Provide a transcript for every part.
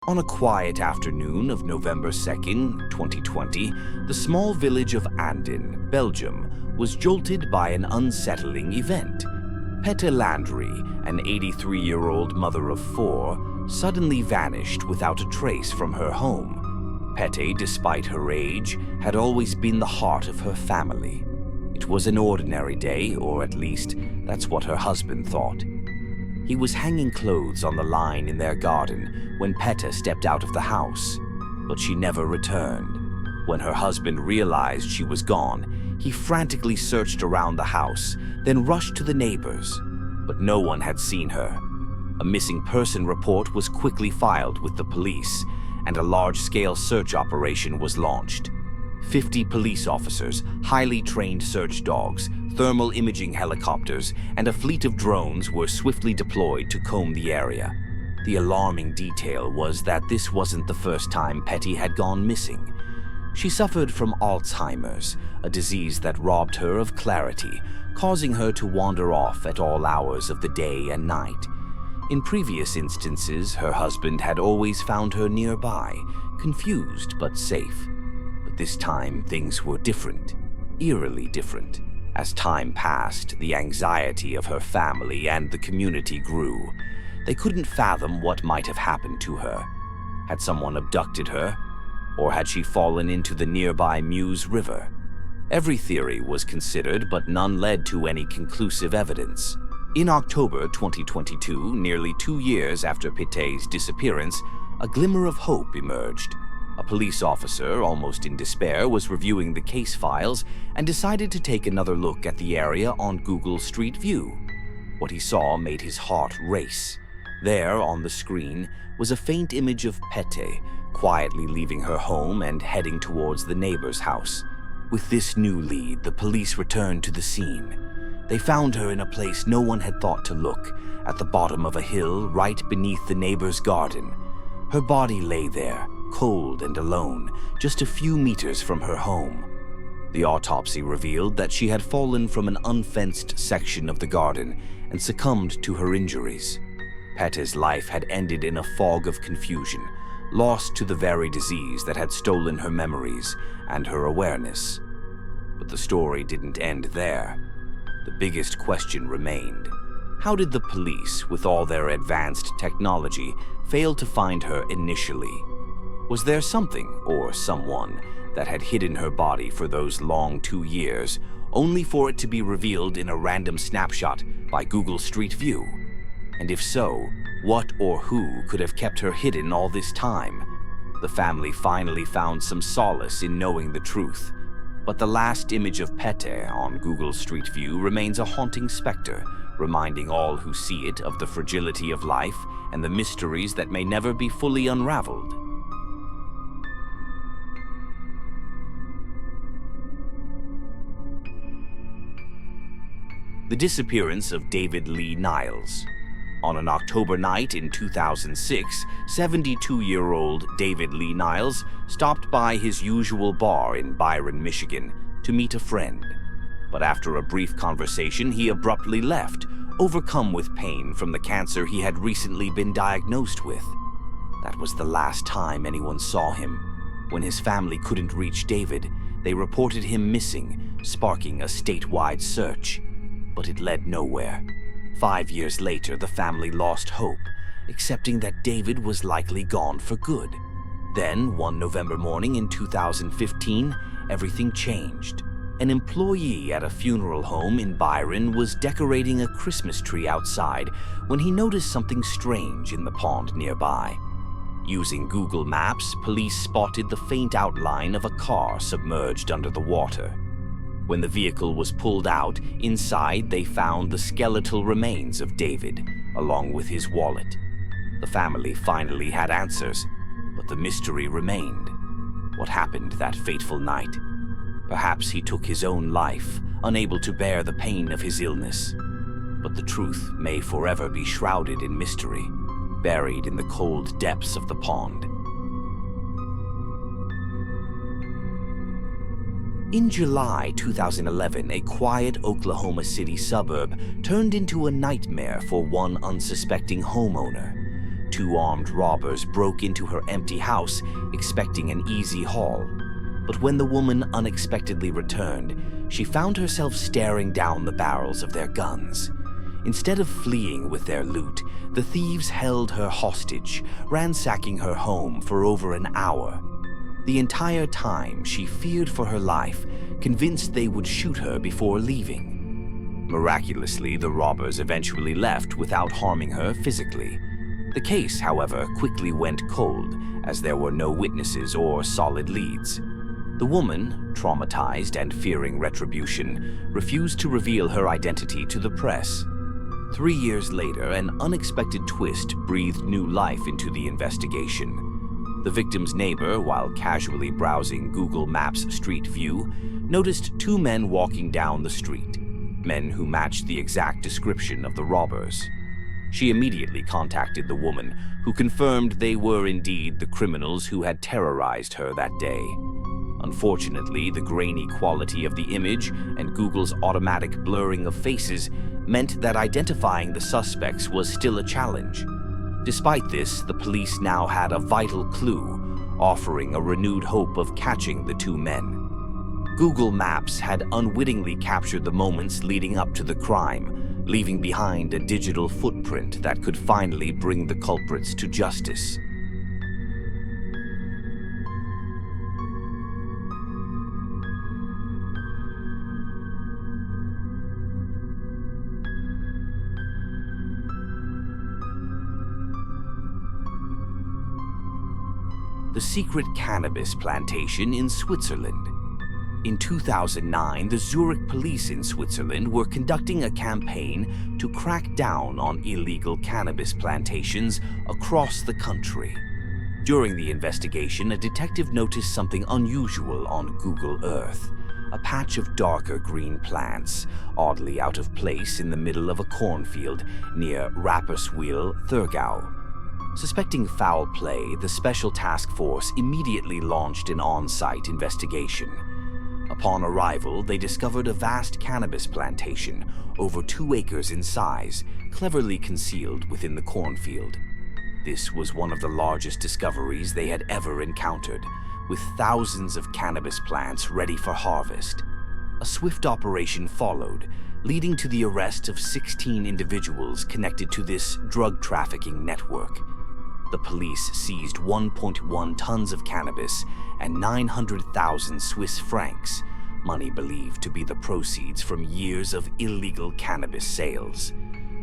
On a quiet afternoon of November 2nd, 2020, the small village of Anden, Belgium, was jolted by an unsettling event. Pette Landry, an 83-year-old mother of 4, suddenly vanished without a trace from her home. Pette, despite her age, had always been the heart of her family. It was an ordinary day, or at least that's what her husband thought. He was hanging clothes on the line in their garden when Pette stepped out of the house, but she never returned. When her husband realized she was gone, he frantically searched around the house, then rushed to the neighbors, but no one had seen her. A missing person report was quickly filed with the police, and a large-scale search operation was launched. 50 police officers, highly trained search dogs, thermal imaging helicopters, and a fleet of drones were swiftly deployed to comb the area. The alarming detail was that this wasn't the first time Pette had gone missing. She suffered from Alzheimer's, a disease that robbed her of clarity, causing her to wander off at all hours of the day and night. In previous instances, her husband had always found her nearby, confused but safe. But this time, things were different, eerily different. As time passed, the anxiety of her family and the community grew. They couldn't fathom what might have happened to her. Had someone abducted her? Or had she fallen into the nearby Meuse River? Every theory was considered, but none led to any conclusive evidence. In October 2022, nearly 2 years after Pette's disappearance, a glimmer of hope emerged. A police officer, almost in despair, was reviewing the case files and decided to take another look at the area on Google Street View. What he saw made his heart race. There, on the screen, was a faint image of Pette, quietly leaving her home and heading towards the neighbor's house. With this new lead, the police returned to the scene. They found her in a place no one had thought to look, at the bottom of a hill right beneath the neighbor's garden. Her body lay there, cold and alone, just a few meters from her home. The autopsy revealed that she had fallen from an unfenced section of the garden and succumbed to her injuries. Pette's life had ended in a fog of confusion, lost to the very disease that had stolen her memories and her awareness. But the story didn't end there. The biggest question remained. How did the police, with all their advanced technology, fail to find her initially? Was there something, or someone, that had hidden her body for those long 2 years, only for it to be revealed in a random snapshot by Google Street View? And if so, what or who could have kept her hidden all this time? The family finally found some solace in knowing the truth. But the last image of Pette on Google Street View remains a haunting specter, reminding all who see it of the fragility of life and the mysteries that may never be fully unraveled. The disappearance of David Lee Niles. On an October night in 2006, 72-year-old David Lee Niles stopped by his usual bar in Byron, Michigan, to meet a friend. But after a brief conversation, he abruptly left, overcome with pain from the cancer he had recently been diagnosed with. That was the last time anyone saw him. When his family couldn't reach David, they reported him missing, sparking a statewide search. But it led nowhere. 5 years later, the family lost hope, accepting that David was likely gone for good. Then, one November morning in 2015, everything changed. An employee at a funeral home in Byron was decorating a Christmas tree outside when he noticed something strange in the pond nearby. Using Google Maps, police spotted the faint outline of a car submerged under the water. When the vehicle was pulled out, inside they found the skeletal remains of David, along with his wallet. The family finally had answers, but the mystery remained. What happened that fateful night? Perhaps he took his own life, unable to bear the pain of his illness. But the truth may forever be shrouded in mystery, buried in the cold depths of the pond. In July 2011, a quiet Oklahoma City suburb turned into a nightmare for one unsuspecting homeowner. two armed robbers broke into her empty house, expecting an easy haul. But when the woman unexpectedly returned, she found herself staring down the barrels of their guns. Instead of fleeing with their loot, the thieves held her hostage, ransacking her home for over an hour. The entire time, she feared for her life, convinced they would shoot her before leaving. Miraculously, the robbers eventually left without harming her physically. The case, however, quickly went cold, as there were no witnesses or solid leads. The woman, traumatized and fearing retribution, refused to reveal her identity to the press. 3 years later, an unexpected twist breathed new life into the investigation. The victim's neighbor, while casually browsing Google Maps Street View, noticed two men walking down the street, men who matched the exact description of the robbers. She immediately contacted the woman, who confirmed they were indeed the criminals who had terrorized her that day. Unfortunately, the grainy quality of the image and Google's automatic blurring of faces meant that identifying the suspects was still a challenge. Despite this, the police now had a vital clue, offering a renewed hope of catching the two men. Google Maps had unwittingly captured the moments leading up to the crime, leaving behind a digital footprint that could finally bring the culprits to justice. The secret cannabis plantation in Switzerland. In 2009, the Zurich police in Switzerland were conducting a campaign to crack down on illegal cannabis plantations across the country. During the investigation, a detective noticed something unusual on Google Earth: a patch of darker green plants, oddly out of place in the middle of a cornfield near Rapperswil, Thurgau. Suspecting foul play, the Special Task Force immediately launched an on-site investigation. Upon arrival, they discovered a vast cannabis plantation, over 2 acres in size, cleverly concealed within the cornfield. This was one of the largest discoveries they had ever encountered, with thousands of cannabis plants ready for harvest. A swift operation followed, leading to the arrest of 16 individuals connected to this drug trafficking network. The police seized 1.1 tons of cannabis and 900,000 Swiss francs, money believed to be the proceeds from years of illegal cannabis sales.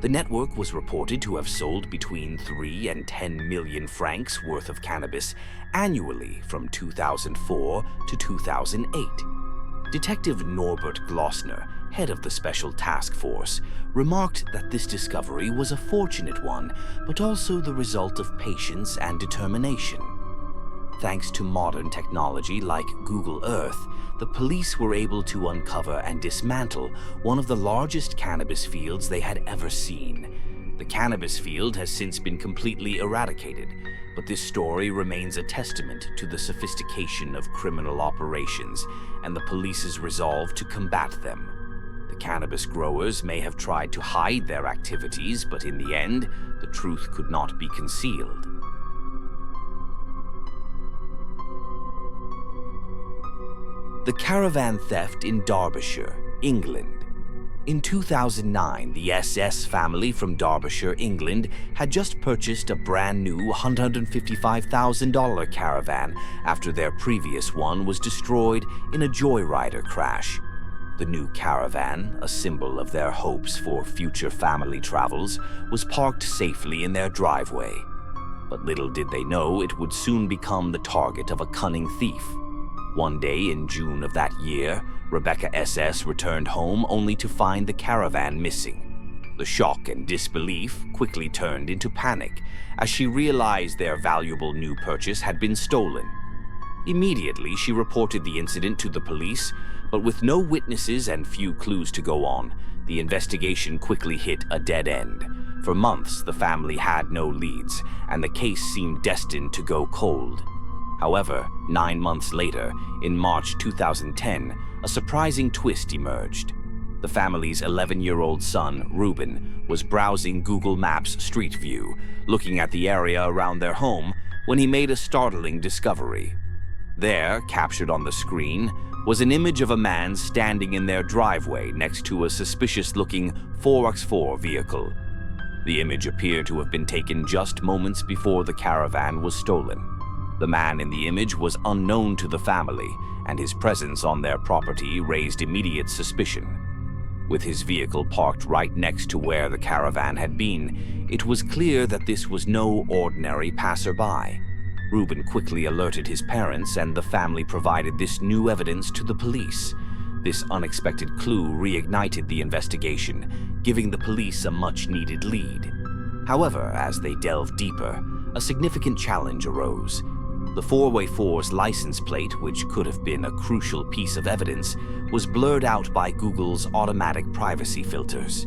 The network was reported to have sold between 3 and 10 million francs worth of cannabis annually from 2004 to 2008. Detective Norbert Glossner, head of the Special Task Force, remarked that this discovery was a fortunate one, but also the result of patience and determination. Thanks to modern technology like Google Earth, the police were able to uncover and dismantle one of the largest cannabis fields they had ever seen. The cannabis field has since been completely eradicated, but this story remains a testament to the sophistication of criminal operations and the police's resolve to combat them. The cannabis growers may have tried to hide their activities, but in the end, the truth could not be concealed. The caravan theft in Derbyshire, England. In 2009, the SS family from Derbyshire, England, had just purchased a brand new $155,000 caravan after their previous one was destroyed in a joyrider crash. The new caravan, a symbol of their hopes for future family travels, was parked safely in their driveway. But little did they know it would soon become the target of a cunning thief. One day in June of that year, Rebecca SS returned home only to find the caravan missing. The shock and disbelief quickly turned into panic as she realized their valuable new purchase had been stolen. Immediately, she reported the incident to the police, but with no witnesses and few clues to go on, the investigation quickly hit a dead end. For months, the family had no leads, and the case seemed destined to go cold. However, 9 months later, in March 2010, a surprising twist emerged. The family's 11-year-old son, Ruben, was browsing Google Maps Street View, looking at the area around their home, when he made a startling discovery. There, captured on the screen, was an image of a man standing in their driveway next to a suspicious-looking 4x4 vehicle. The image appeared to have been taken just moments before the caravan was stolen. The man in the image was unknown to the family, and his presence on their property raised immediate suspicion. With his vehicle parked right next to where the caravan had been, it was clear that this was no ordinary passerby. Ruben quickly alerted his parents, and the family provided this new evidence to the police. This unexpected clue reignited the investigation, giving the police a much-needed lead. However, as they delved deeper, a significant challenge arose. The 4x4's license plate, which could have been a crucial piece of evidence, was blurred out by Google's automatic privacy filters.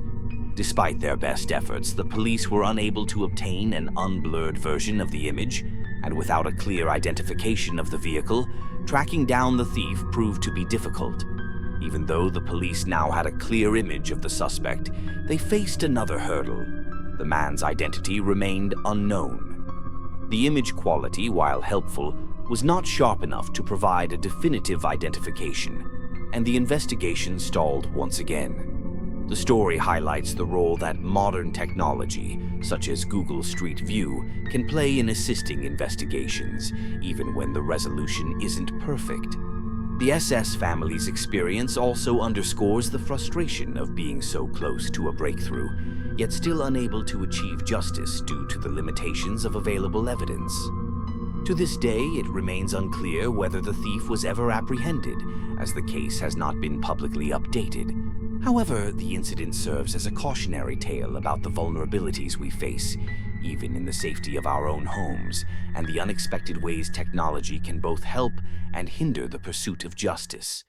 Despite their best efforts, the police were unable to obtain an unblurred version of the image, and without a clear identification of the vehicle, tracking down the thief proved to be difficult. Even though the police now had a clear image of the suspect, they faced another hurdle. The man's identity remained unknown. The image quality, while helpful, was not sharp enough to provide a definitive identification, and the investigation stalled once again. The story highlights the role that modern technology, such as Google Street View, can play in assisting investigations, even when the resolution isn't perfect. The SS family's experience also underscores the frustration of being so close to a breakthrough, yet still unable to achieve justice due to the limitations of available evidence. To this day, it remains unclear whether the thief was ever apprehended, as the case has not been publicly updated. However, the incident serves as a cautionary tale about the vulnerabilities we face, even in the safety of our own homes, and the unexpected ways technology can both help and hinder the pursuit of justice.